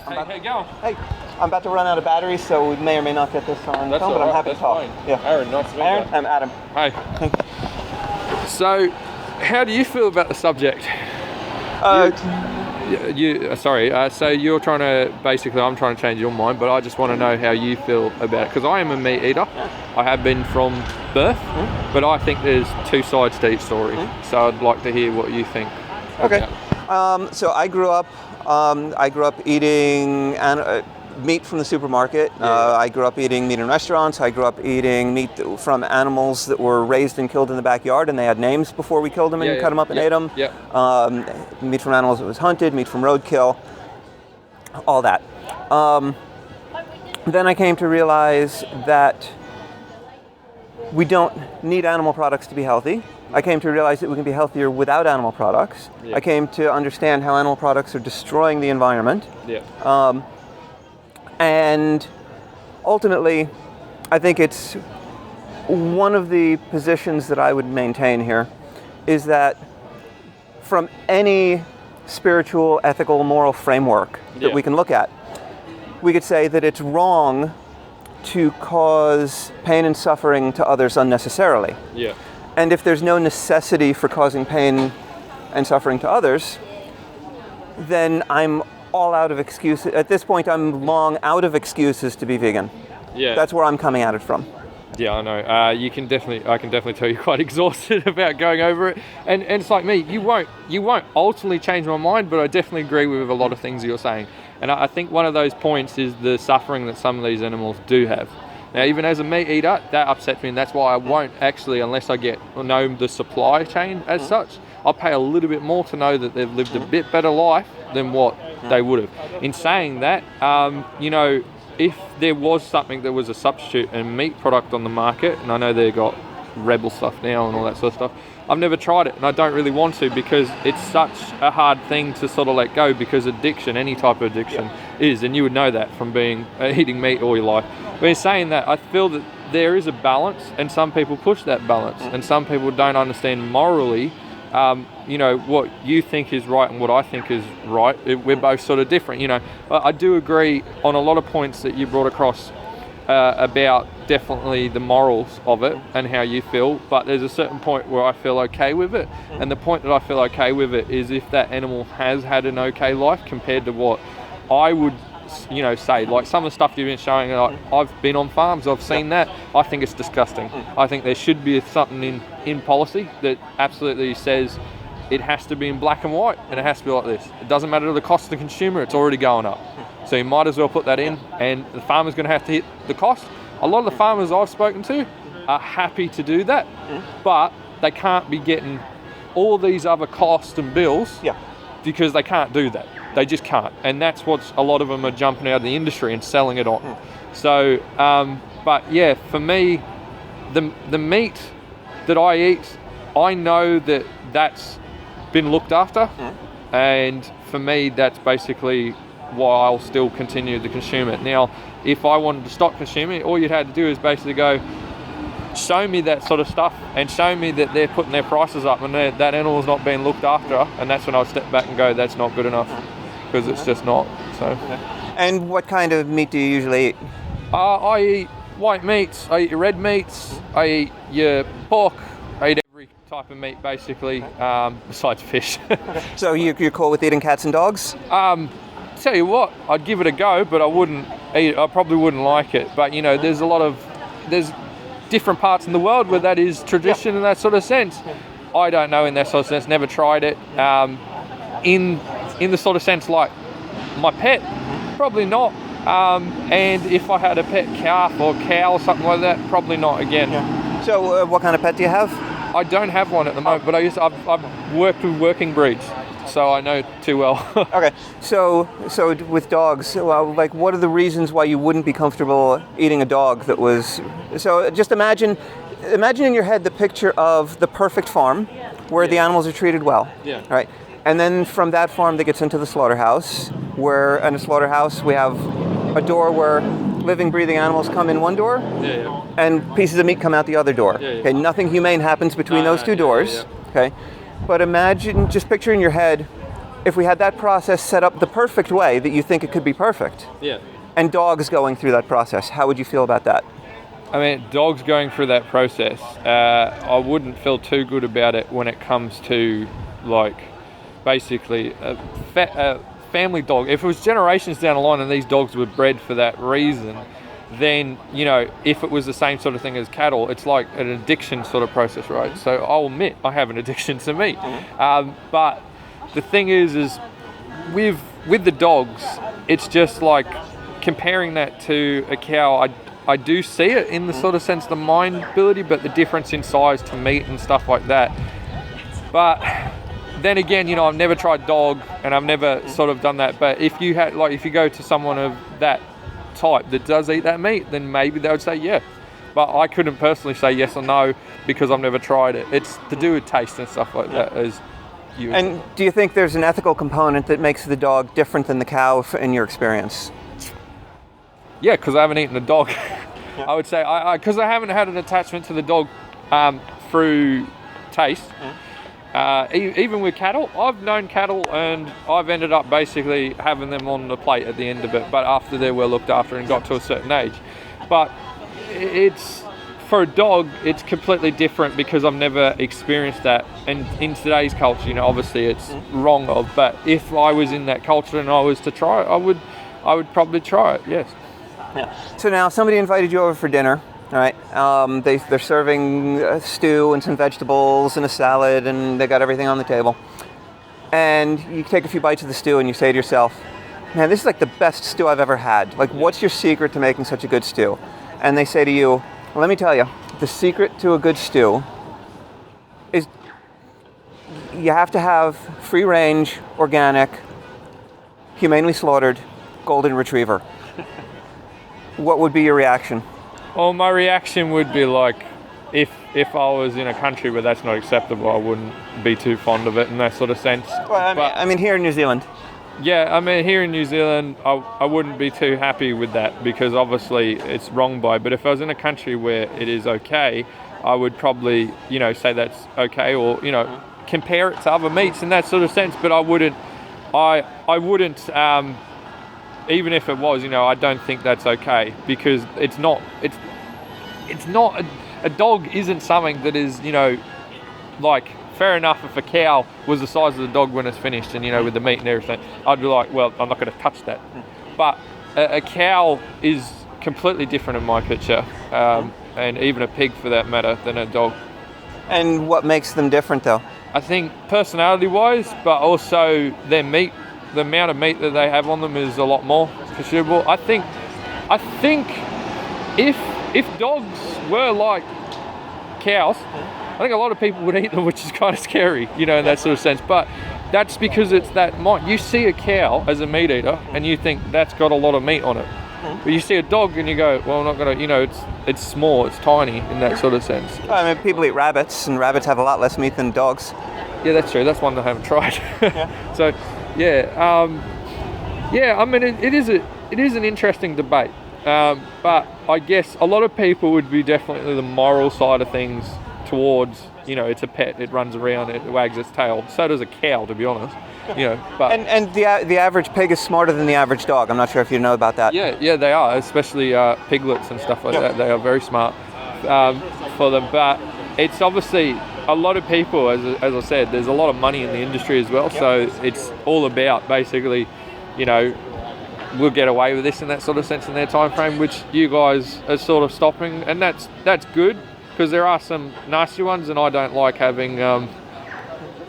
Hey, how you going? Hey, I'm about to run out of batteries, so we may or may not get this on That's film, but all I'm right, happy to that's talk. fine. Yeah. Aaron, nice to meet Aaron, you. I'm Adam. Hi. So, how do you feel about the subject? So you're trying to, basically I'm trying to change your mind, but I just want to know how you feel about it, because I am a meat eater. I have been from birth, but I think there's two sides to each story. So I'd like to hear what you think. Okay. So I grew up eating meat from the supermarket. I grew up eating meat in restaurants. I grew up eating meat from animals that were raised and killed in the backyard, and they had names before we killed them and cut them up and ate them. Meat from animals that was hunted, meat from roadkill, all that. Then I came to realize that we don't need animal products to be healthy. I came to realize that we can be healthier without animal products. I came to understand how animal products are destroying the environment. And ultimately, I think it's one of the positions that I would maintain here is that from any spiritual, ethical, moral framework that we can look at, we could say that it's wrong to cause pain and suffering to others unnecessarily. And if there's no necessity for causing pain and suffering to others, then I'm all out of excuses. At this point, I'm long out of excuses to be vegan. That's where I'm coming at it from. Yeah, I know. I can definitely tell you're quite exhausted about going over it. And it's like me, you won't ultimately change my mind, but I definitely agree with a lot of things you're saying. And I think one of those points is the suffering that some of these animals do have. Now, even as a meat eater, that upsets me, and that's why I won't actually, unless I know the supply chain as such, I'll pay a little bit more to know that they've lived a bit better life than what they would have. In saying that, if there was something that was a substitute and meat product on the market, and I know they've got Rebel stuff now and all that sort of stuff, I've never tried it, and I don't really want to, because it's such a hard thing to sort of let go, because addiction, any type of addiction is, and you would know that from being eating meat all your life. But in saying that, I feel that there is a balance, and some people push that balance, and some people don't understand morally what you think is right and what I think is right. We're both sort of different, I do agree on a lot of points that you brought across about definitely the morals of it and how you feel, but there's a certain point where I feel okay with it, and the point that I feel okay with it is if that animal has had an okay life compared to what I would say, like some of the stuff you've been showing. Like, I've been on farms, I've seen that. I think it's disgusting. I think there should be something in policy that absolutely says it has to be in black and white, and it has to be like this. It doesn't matter the cost to the consumer, it's already going up. So you might as well put that in, and the farmer's going to have to hit the cost. A lot of the farmers I've spoken to are happy to do that, but they can't be getting all these other costs and bills because they can't do that. They just can't, and that's what a lot of them are jumping out of the industry and selling it on. So, but yeah, for me, the meat that I eat, I know that that's been looked after, and for me, that's basically why I'll still continue to consume it. Now, if I wanted to stop consuming it, all you'd have to do is basically go, show me that sort of stuff and show me that they're putting their prices up and that animal's not being looked after, and that's when I'll step back and go, that's not good enough, because it's just not. So. And what kind of meat do you usually eat? I eat white meats, I eat your red meats, I eat your pork, I eat every type of meat basically, besides fish. So you're cool with eating cats and dogs? Tell you what, I'd give it a go, but I wouldn't eat it. I probably wouldn't like it. But there's different parts in the world where that is tradition in that sort of sense. I don't know in that sort of sense, never tried it. In the sort of sense like my pet, probably not. And if I had a pet calf or cow or something like that, probably not again. So what kind of pet do you have? I don't have one at the moment, but I've worked with working breeds, so I know too well. Okay, so with dogs, like what are the reasons why you wouldn't be comfortable eating a dog that was? So just imagine in your head the picture of the perfect farm where the animals are treated well. Right, and then from that farm that gets into the slaughterhouse, where in a slaughterhouse we have a door where living, breathing animals come in one door, and pieces of meat come out the other door. Okay, nothing humane happens between those two doors. Okay, but imagine, just picture in your head if we had that process set up the perfect way that you think it could be perfect, Yeah. and dogs going through that process, how would you feel about that? I mean, dogs going through that process, I wouldn't feel too good about it when it comes to, like, basically a family dog. If it was generations down the line and these dogs were bred for that reason, then, you know, if it was the same sort of thing as cattle, it's like an addiction sort of process, right? So I'll admit I have an addiction to meat. But the thing is with the dogs, it's just like comparing that to a cow. I do see it in the sort of sense, the mind ability, but the difference in size to meat and stuff like that. But then again, you know, I've never tried dog and I've never sort of done that. But if you had, like, if you go to someone of that type that does eat that meat, then maybe they would say yeah. But I couldn't personally say yes or no because I've never tried it. It's to do with taste and stuff like that. As you And do you think there's an ethical component that makes the dog different than the cow in your experience? Yeah, because I haven't eaten a dog. I would say, because I haven't had an attachment to the dog through taste. Even with cattle, I've known cattle and I've ended up basically having them on the plate at the end of it, but after they're well looked after and got to a certain age. But it's, for a dog, it's completely different because I've never experienced that. And in today's culture, you know, obviously it's wrong of, but if I was in that culture and I was to try it, I would probably try it, yes. So now somebody invited you over for dinner, all right? They're serving a stew and some vegetables and a salad, and they got everything on the table. And you take a few bites of the stew and you say to yourself, man, this is like the best stew I've ever had. Like, what's your secret to making such a good stew? And they say to you, well, let me tell you, the secret to a good stew is you have to have free-range, organic, humanely slaughtered golden retriever. What would be your reaction? Well, my reaction would be like, if I was in a country where that's not acceptable, I wouldn't be too fond of it in that sort of sense. Well, I mean here in New Zealand. Yeah, I mean, here in New Zealand, I wouldn't be too happy with that because obviously it's wrong by. But if I was in a country where it is okay, I would probably, you know, say that's okay, or, you know, compare it to other meats in that sort of sense. But I wouldn't, even if it was, you know, I don't think that's okay because it's not a dog isn't something that is, you know, like, fair enough if a cow was the size of the dog when it's finished and, you know, with the meat and everything, I'd be like, well, I'm not going to touch that. But a cow is completely different in my picture, and even a pig for that matter, than a dog. And what makes them different though? I think personality-wise, but also their meat, the amount of meat that they have on them is a lot more consumable. I think if dogs were like cows, I think a lot of people would eat them, which is kind of scary, you know, in that sort of sense. But that's because it's that mind. You see a cow as a meat eater and you think that's got a lot of meat on it. But you see a dog and you go, well, I'm not going to, you know, it's small, it's tiny in that sort of sense. I mean, people eat rabbits and rabbits have a lot less meat than dogs. Yeah, that's true. That's one that I haven't tried. So, yeah, I mean, it is an interesting debate. But I guess a lot of people would be definitely the moral side of things towards, you know, it's a pet, it runs around, it wags its tail. So does a cow, to be honest. You know, but and the average pig is smarter than the average dog. I'm not sure if you know about that. Yeah, they are, especially piglets and stuff like that. They are very smart for them. But it's obviously a lot of people, as I said, there's a lot of money in the industry as well. So it's all about basically, you know, we'll get away with this in that sort of sense in their time frame, which you guys are sort of stopping, and that's good because there are some nasty ones, and I don't like having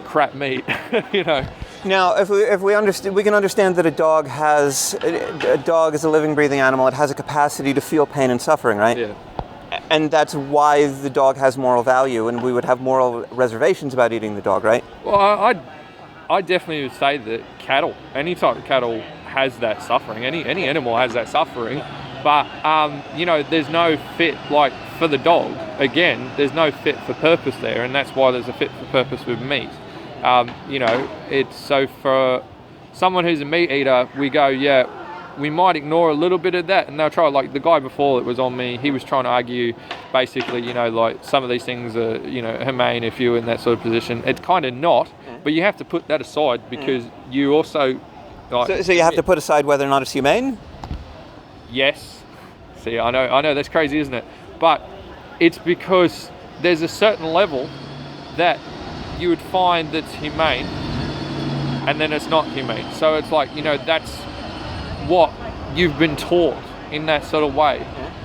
crap meat, you know. Now, if we understand, we can understand that a dog is a living, breathing animal. It has a capacity to feel pain and suffering, right? Yeah. And that's why the dog has moral value, and we would have moral reservations about eating the dog, right? Well, I definitely would say that cattle, any type of cattle, has that suffering. Any animal has that suffering, but you know, there's no fit like for the dog. Again, there's no fit for purpose there, and that's why there's a fit for purpose with meat. You know, it's so for someone who's a meat eater, we go, yeah, we might ignore a little bit of that, and they'll try, like the guy before that was on me, he was trying to argue basically, you know, like some of these things are, you know, humane if you're in that sort of position. It's kind of not, But you have to put that aside because you also... Like, So you have to put aside whether or not it's humane? Yes. See, I know that's crazy, isn't it? But it's because there's a certain level that you would find that's humane, and then it's not humane. So it's like, that's what you've been taught in that sort of way.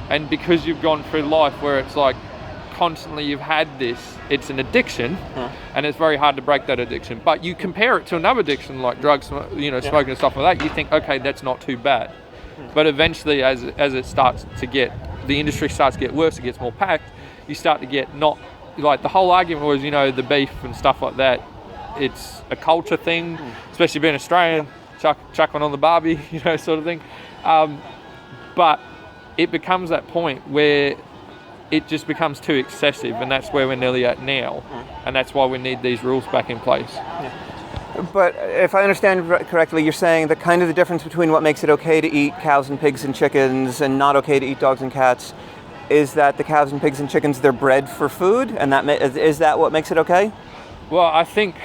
And because you've gone through life where it's like constantly you've had this, it's an addiction, and it's very hard to break that addiction. But you compare it to another addiction like drugs, smoking and stuff like that, you think, okay, that's not too bad. But eventually, as it starts to get, the industry starts to get worse, it gets more packed, you start to get not, like the whole argument was, the beef and stuff like that, it's a culture thing, especially being Australian, chuck one on the barbie, sort of thing. But it becomes that point where it just becomes too excessive, and that's where we're nearly at now. And that's why we need these rules back in place. But if I understand correctly, you're saying that kind of the difference between what makes it okay to eat cows and pigs and chickens and not okay to eat dogs and cats is that the cows and pigs and chickens, they're bred for food, and is that what makes it okay? Well, I think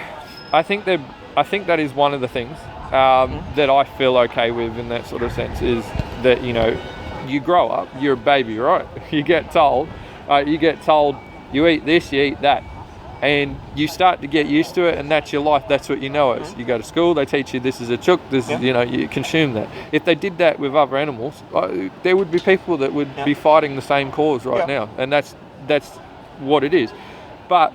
that is one of the things that I feel okay with in that sort of sense, is that you grow up, you're a baby, right? You get told you eat this, you eat that, and you start to get used to it, and that's your life. That's what you know it is. You go to school, they teach you this is a chook, this is, you consume that. If they did that with other animals, there would be people that would be fighting the same cause right now, and that's what it is. But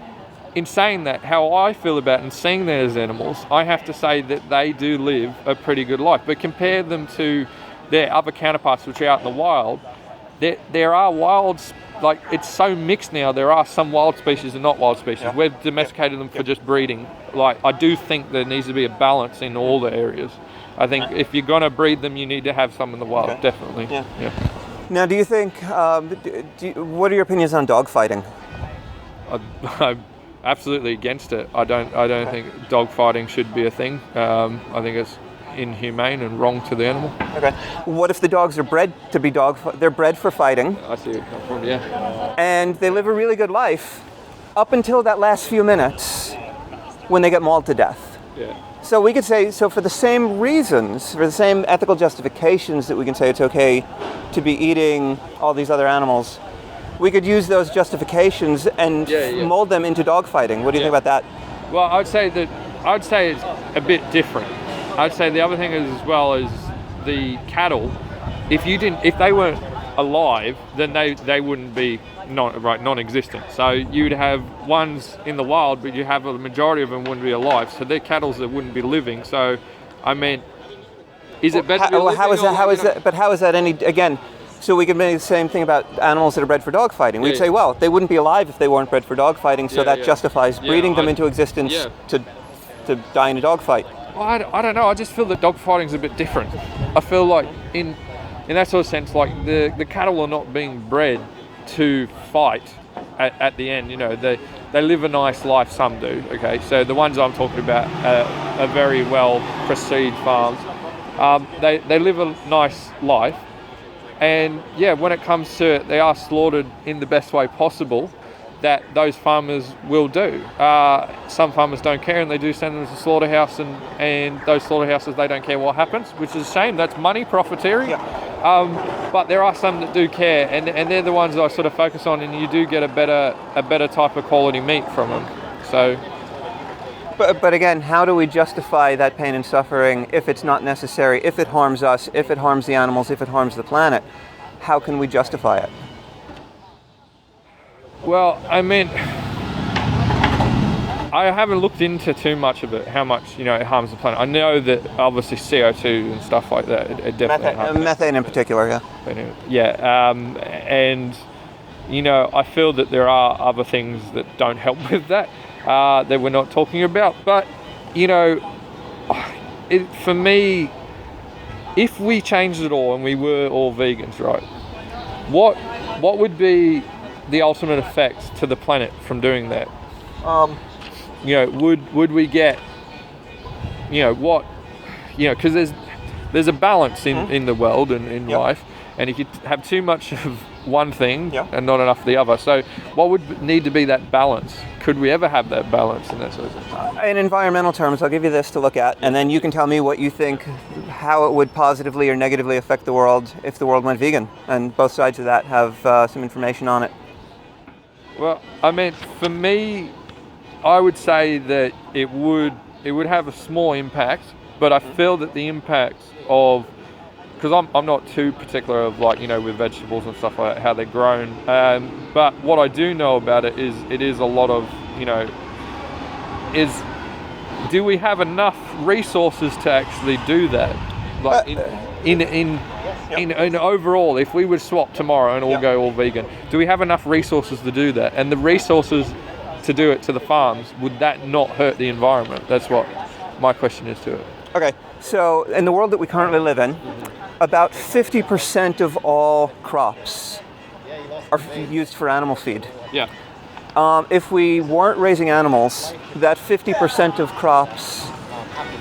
in saying that, how I feel about and seeing them as animals, I have to say that they do live a pretty good life. But compare them to their other counterparts which are out in the wild, there are wilds, like it's so mixed now, there are some wild species and not wild species. We've domesticated them for just breeding. Like, I do think there needs to be a balance in all the areas. I think if you're going to breed them, you need to have some in the wild, definitely. Now, do you think, what are your opinions on dog fighting? I'm absolutely against it. I don't think dog fighting should be a thing. I think it's inhumane and wrong to the animal. Okay. What if the dogs are bred to be they're bred for fighting? I see it come from, yeah. And they live a really good life up until that last few minutes when they get mauled to death. Yeah. So we could say, for the same reasons, for the same ethical justifications that we can say it's okay to be eating all these other animals, we could use those justifications and mold them into dog fighting. What do you think about that? Well, I'd say it's a bit different. I'd say the other thing is, as well as the cattle, if they weren't alive, then they wouldn't be non-existent. So you'd have ones in the wild, but you have a majority of them wouldn't be alive. So they're cattle that wouldn't be living. So, I mean, is it better? How is that? But how is that any? Again, so we could make the same thing about animals that are bred for dog fighting. We'd say, well, they wouldn't be alive if they weren't bred for dog fighting. So that justifies breeding them into existence to die in a dog fight. Well, I don't know. I just feel that dog fighting is a bit different. I feel like in that sort of sense, like the cattle are not being bred to fight at the end. They live a nice life. Some do. Okay, so the ones I'm talking about are very well prestige farms. They live a nice life, and when it comes to it, they are slaughtered in the best way possible that those farmers will do. Some farmers don't care, and they do send them to the slaughterhouse, and those slaughterhouses, they don't care what happens, which is a shame. That's money, profiteering. But there are some that do care, and they're the ones that I sort of focus on, and you do get a better type of quality meat from them. So, but again, how do we justify that pain and suffering if it's not necessary, if it harms us, if it harms the animals, if it harms the planet? How can we justify it? Well, I mean, I haven't looked into too much of it, how much, it harms the planet. I know that obviously CO2 and stuff like that, it definitely harms. Methane in particular, and, I feel that there are other things that don't help with that, that we're not talking about. But, for me, if we changed it all and we were all vegans, right, what would be the ultimate effects to the planet from doing that? Would we get, because there's a balance in the world and in life, and if you have too much of one thing and not enough of the other, so what would need to be that balance? could we ever have that balance and that sort of thing? In environmental terms, I'll give you this to look at, and then you can tell me what you think, how it would positively or negatively affect the world if the world went vegan. And both sides of that have some information on it. Well, I mean, for me, I would say that it would have a small impact, but I feel that the impact of, because I'm not too particular of like, with vegetables and stuff like that, how they're grown. But what I do know about it is a lot of, do we have enough resources to actually do that? Like in overall, if we would swap tomorrow and all go all vegan, do we have enough resources to do that? And the resources to do it to the farms, would that not hurt the environment? That's what my question is to it. Okay, so in the world that we currently live in, about 50% of all crops are used for animal feed. Yeah. If we weren't raising animals, that 50% of crops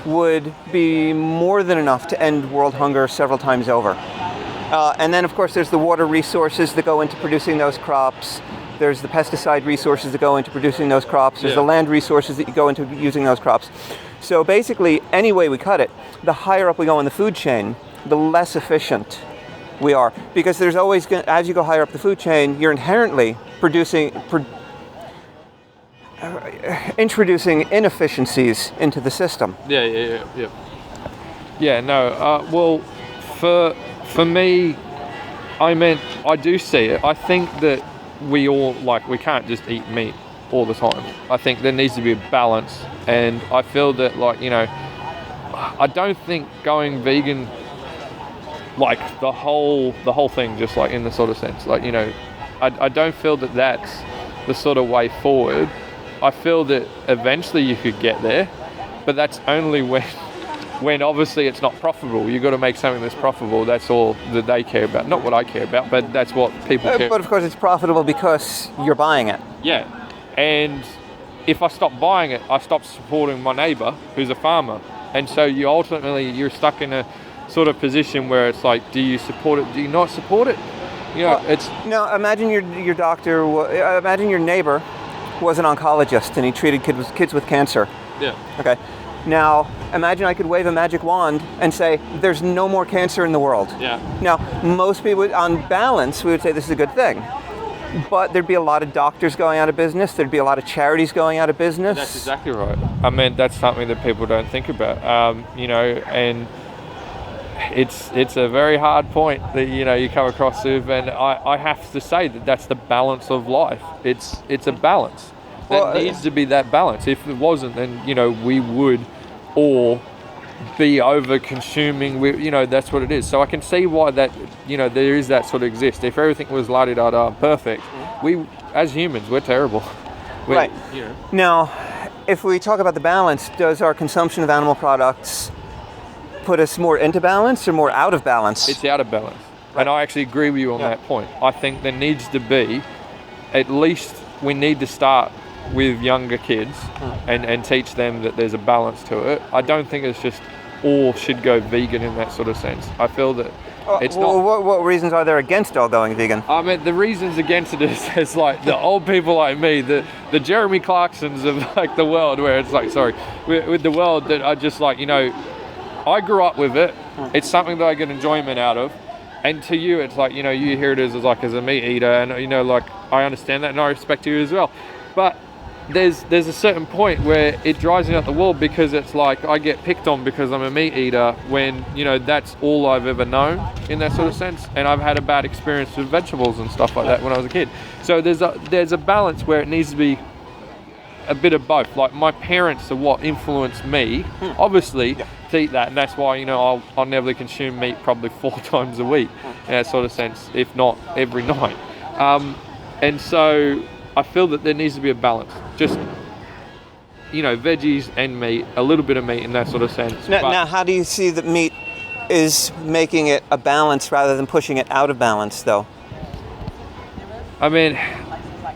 would be more than enough to end world hunger several times over. And then, of course, there's the water resources that go into producing those crops. There's the pesticide resources that go into producing those crops. There's the land resources that go into using those crops. So basically, any way we cut it, the higher up we go in the food chain, the less efficient we are. Because there's always, as you go higher up the food chain, you're inherently introducing inefficiencies into the system. Yeah, no, well, for me, I do see it. I think that we can't just eat meat all the time. I think there needs to be a balance, and I feel that, I don't think going vegan, the whole thing, just in the sort of sense, I don't feel that that's the sort of way forward. I feel that eventually you could get there, but that's only when obviously it's not profitable. You've got to make something that's profitable. That's all that they care about. Not what I care about, but that's what people care about. But of course it's profitable because you're buying it. Yeah, and if I stop buying it, I stop supporting my neighbour who's a farmer. And so you're stuck in a sort of position where it's like, do you support it? Do you not support it? It's... Now imagine your doctor, imagine your neighbour was an oncologist and he treated kids with cancer. Yeah. Okay. Now, imagine I could wave a magic wand and say, there's no more cancer in the world. Yeah. Now, most people, on balance, we would say this is a good thing. But there'd be a lot of doctors going out of business. There'd be a lot of charities going out of business. That's exactly right. I mean, that's something that people don't think about. And it's a very hard point that, you come across with. And I have to say that that's the balance of life. It's a balance. There needs to be that balance. If it wasn't, then, we would all be over-consuming. That's what it is. So I can see why that, there is that sort of exist. If everything was la-di-da-da perfect, we, as humans, we're terrible. Right. Now, if we talk about the balance, does our consumption of animal products put us more into balance or more out of balance? It's out of balance. Right. And I actually agree with you on that point. I think there needs to be, at least we need to start with younger kids and teach them that there's a balance to it. I don't think it's just all should go vegan in that sort of sense. I feel that it's not... What reasons are there against all going vegan? I mean, the reasons against it is like the old people like me, the Jeremy Clarksons of the world, where it's with the world that are just I grew up with it. It's something that I get enjoyment out of. And to you, it's you hear it as a meat eater, and I understand that, and I respect you as well. But there's a certain point where it drives me out the wall, because it's I get picked on because I'm a meat eater, when that's all I've ever known in that sort of sense. And I've had a bad experience with vegetables and stuff like that when I was a kid. So there's a balance where it needs to be a bit of both. My parents are what influenced me, obviously, to eat that, and that's why I'll never consume meat probably 4 times a week in that sort of sense, if not every night. And so I feel that there needs to be a balance. Just veggies and meat, a little bit of meat in that sort of sense. Now, how do you see that meat is making it a balance rather than pushing it out of balance, though? I mean,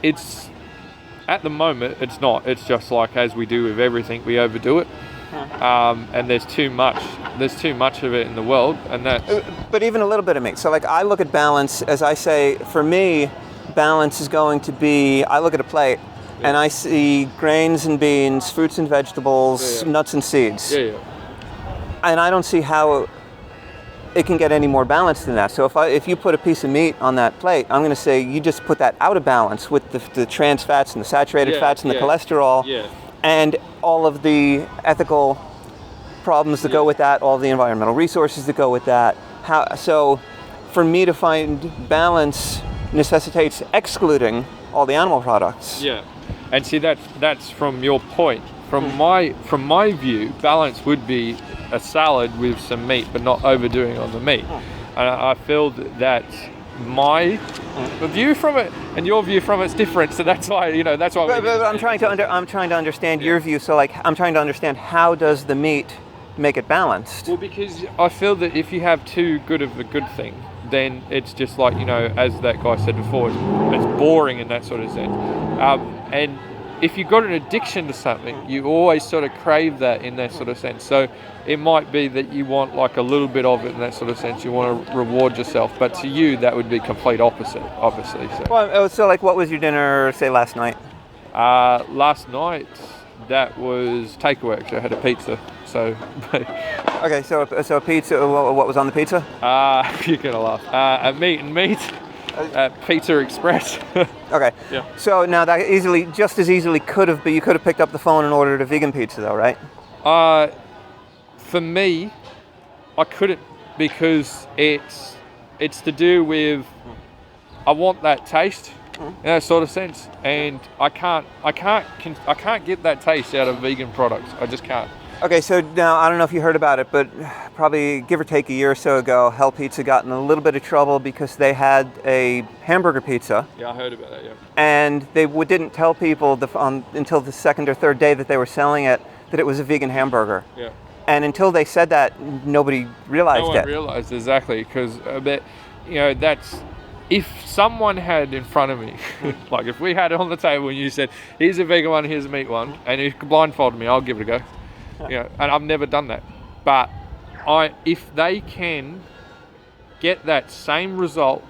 it's at the moment it's not. It's just as we do with everything, we overdo it. And there's too much of it in the world, and that's... But even a little bit of meat. So I look at balance, as I say, for me, balance is going to be, I look at a plate and I see grains and beans, fruits and vegetables, Yeah. nuts and seeds. Yeah, yeah. And I don't see how it can get any more balanced than that. So if you put a piece of meat on that plate, I'm going to say you just put that out of balance with the trans fats and the saturated Yeah, fats and the yeah. cholesterol Yeah. and all of the ethical problems that go Yeah. with that, all the environmental resources that go with that. So for me to find balance necessitates excluding all the animal products. Yeah, and see that's from your point. From my view, balance would be a salad with some meat, but not overdoing on the meat. And I feel that's my view from it, and your view from it's different. So that's why that's why. But I'm trying to understand your view. So like I'm trying to understand how does the meat make it balanced? Well, because I feel that if you have too good of a good thing, then it's just like, as that guy said before, it's boring in that sort of sense. And if you've got an addiction to something, you always sort of crave that in that sort of sense. So it might be that you want like a little bit of it in that sort of sense. You want to reward yourself, but to you that would be complete opposite, obviously. So, Well, so like what was your dinner, say, last night? last night that was takeaway. Actually, I had a pizza. So. Okay, so a pizza. What was on the pizza? You're gonna laugh. A meat and meat. Pizza Express. Okay. Yeah. So now that just as easily could have, but you could have picked up the phone and ordered a vegan pizza, though, right? For me, I couldn't because it's to do with I want that taste in that sort of sense, and I can't get that taste out of vegan products. I just can't. Okay, so now I don't know if you heard about it, but probably give or take a year or so ago, Hell Pizza got in a little bit of trouble because they had a hamburger pizza, Yeah, I heard about that. Yeah. and they didn't tell people until the second or third day that they were selling it that it was a vegan hamburger. Yeah. And until they said that, nobody realized No one it. realised exactly because that's if someone had in front of me, like if we had it on the table and you said, "Here's a vegan one, here's a meat one," and you blindfolded me, I'll give it a go. And I've never done that. But if they can get that same result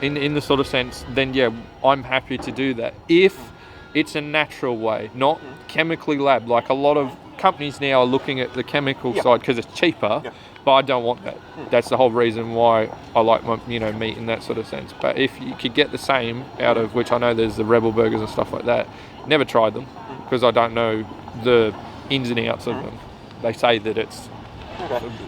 in the sort of sense, then yeah, I'm happy to do that. If it's a natural way, not chemically lab, like a lot of companies now are looking at the chemical side because it's cheaper, but I don't want that. That's the whole reason why I like my meat in that sort of sense. But if you could get the same out of, which I know there's the Rebel burgers and stuff like that, never tried them because I don't know the ins and outs of them. They say that it's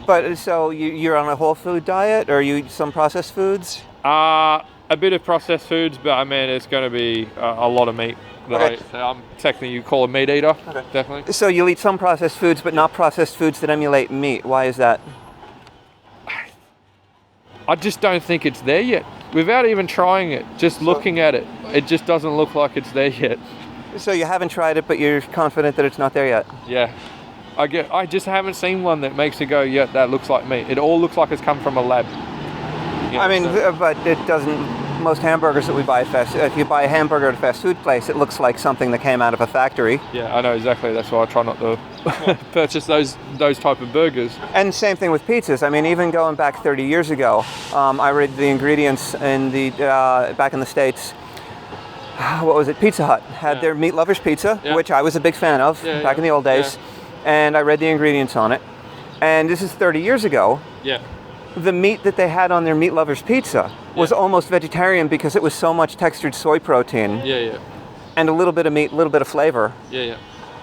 But so you're on a whole food diet, or you eat some processed foods? a bit of processed foods, but I mean it's going to be a lot of meat that I eat. So I'm technically you call a meat eater, definitely. So you'll eat some processed foods, but not processed foods that emulate meat. Why is that? I just don't think it's there yet. Without even trying it, just looking at it, it just doesn't look like it's there yet. So you haven't tried it, but you're confident that it's not there yet. Yeah. I just haven't seen one that makes me go, yeah, that looks like meat. It all looks like it's come from a lab. I mean, but it doesn't. Most hamburgers that we buy if you buy a hamburger at a fast food place, it looks like something that came out of a factory. Yeah, I know exactly. That's why I try not to purchase those type of burgers. And same thing with pizzas. I mean, even going back 30 years ago, I read the ingredients in back in the States. What was it? Pizza Hut had their meat lovers pizza, which I was a big fan of back in the old days. And I read the ingredients on it. And this is 30 years ago. Yeah. The meat that they had on their meat lovers pizza was almost vegetarian because it was so much textured soy protein Yeah. and a little bit of meat, a little bit of flavor. Yeah.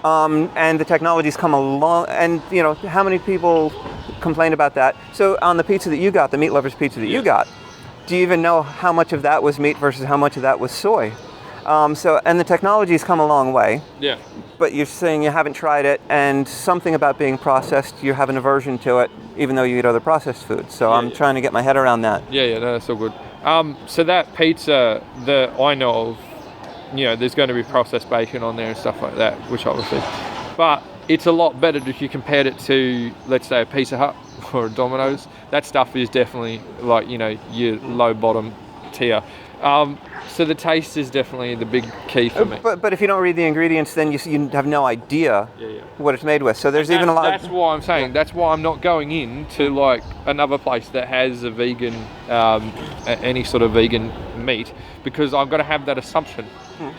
And the technology's come along, and how many people complain about that? So on the pizza that you got, the meat lovers pizza that you got, do you even know how much of that was meat versus how much of that was soy? And the technology's come a long way. Yeah. But you're saying you haven't tried it, and something about being processed, you have an aversion to it, even though you eat other processed foods. So I'm trying to get my head around that. Yeah, no, that's all good. So that pizza that I know of, there's going to be processed bacon on there and stuff like that, which obviously, but it's a lot better if you compared it to, let's say, a Pizza Hut or a Domino's. That stuff is definitely like, your low bottom tier. So the taste is definitely the big key for me. But if you don't read the ingredients, then you have no idea what it's made with. So there's even a lot. That's why I'm saying. That's why I'm not going into like another place that has a vegan, any sort of vegan meat, because I've got to have that assumption.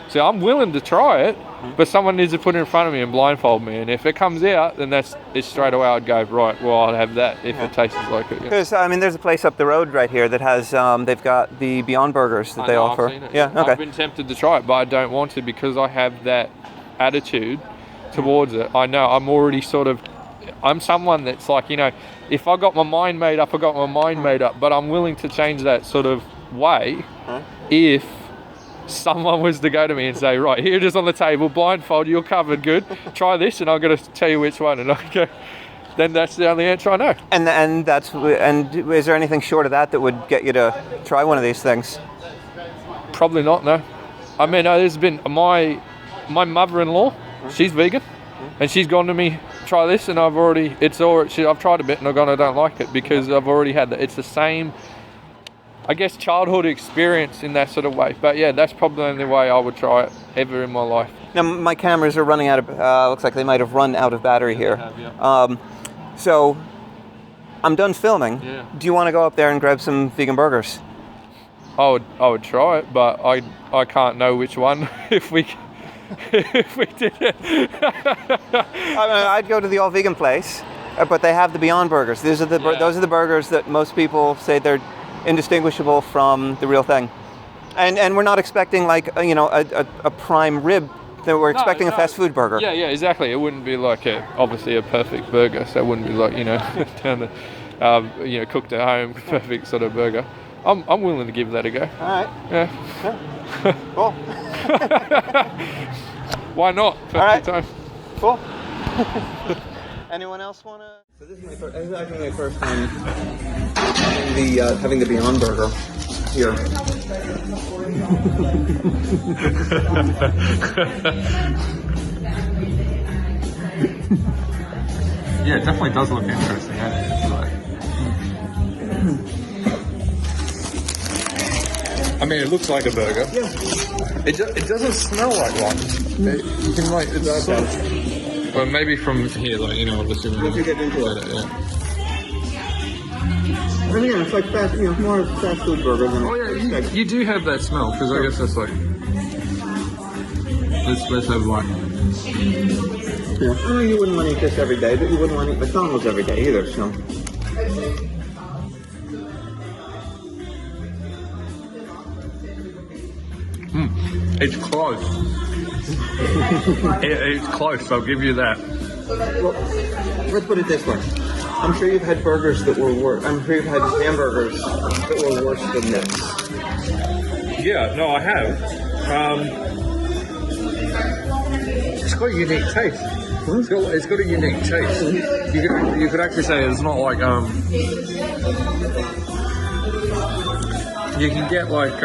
So I'm willing to try it, but someone needs to put it in front of me and blindfold me. And if it comes out, then it's straight away I'd go, right, well, I'll have that if it tastes like it. Because, I mean, there's a place up the road right here that has, they've got the Beyond Burgers that they offer. I've seen it. Yeah, okay. I've been tempted to try it, but I don't want to because I have that attitude towards it. I know I'm someone that's like, if I got my mind made up, I got my mind made up, but I'm willing to change that sort of way if someone was to go to me and say, right, here it is on the table, blindfold, you're covered, good, try this and I'm going to tell you which one, and I go, then that's the only answer I know. And is there anything short of that would get you to try one of these things? Probably not, no. I mean, there's been my mother-in-law, she's vegan, and she's gone to me, try this, and I've tried a bit and I've gone, I don't like it because I've already had that. It's the same, I guess, childhood experience in that sort of way. But yeah, that's probably the only way I would try it ever in my life. Now, my cameras are running out of, looks like they might have run out of battery here. So I'm done filming. Yeah. Do you want to go up there and grab some vegan burgers? I would try it, but I can't know which one if we did it. I'd go to the all vegan place, but they have the Beyond Burgers. Those are the burgers that most people say they're indistinguishable from the real thing. And we're not expecting like a prime rib. We're expecting a fast food burger. Yeah, exactly. It wouldn't be like obviously a perfect burger. So it wouldn't be like down the cooked at home perfect sort of burger. I'm willing to give that a go. All right. Yeah. Cool. Why not? Perfect time. Cool. Anyone else want to? So this is actually my first time having the Beyond Burger here. Yeah, it definitely does look interesting. I mean, it looks like a burger. Yeah. It doesn't smell like one. You can it's sort of, well, maybe from here, obviously. Once you get into it. Yeah. I mean, it's like fast, more fast food burger than. Oh yeah, you do have that smell because I guess that's like. Let's have one. Yeah. I know you wouldn't want to eat this every day, but you wouldn't want to eat McDonald's every day either. So. It's close. It's close. I'll give you that. Well, let's put it this way. I'm sure you've had burgers that were worse. I'm sure you've had hamburgers that were worse than this. Yeah, no, I have. It's got a unique taste. It's got a unique taste. You could actually say it's not like you can get like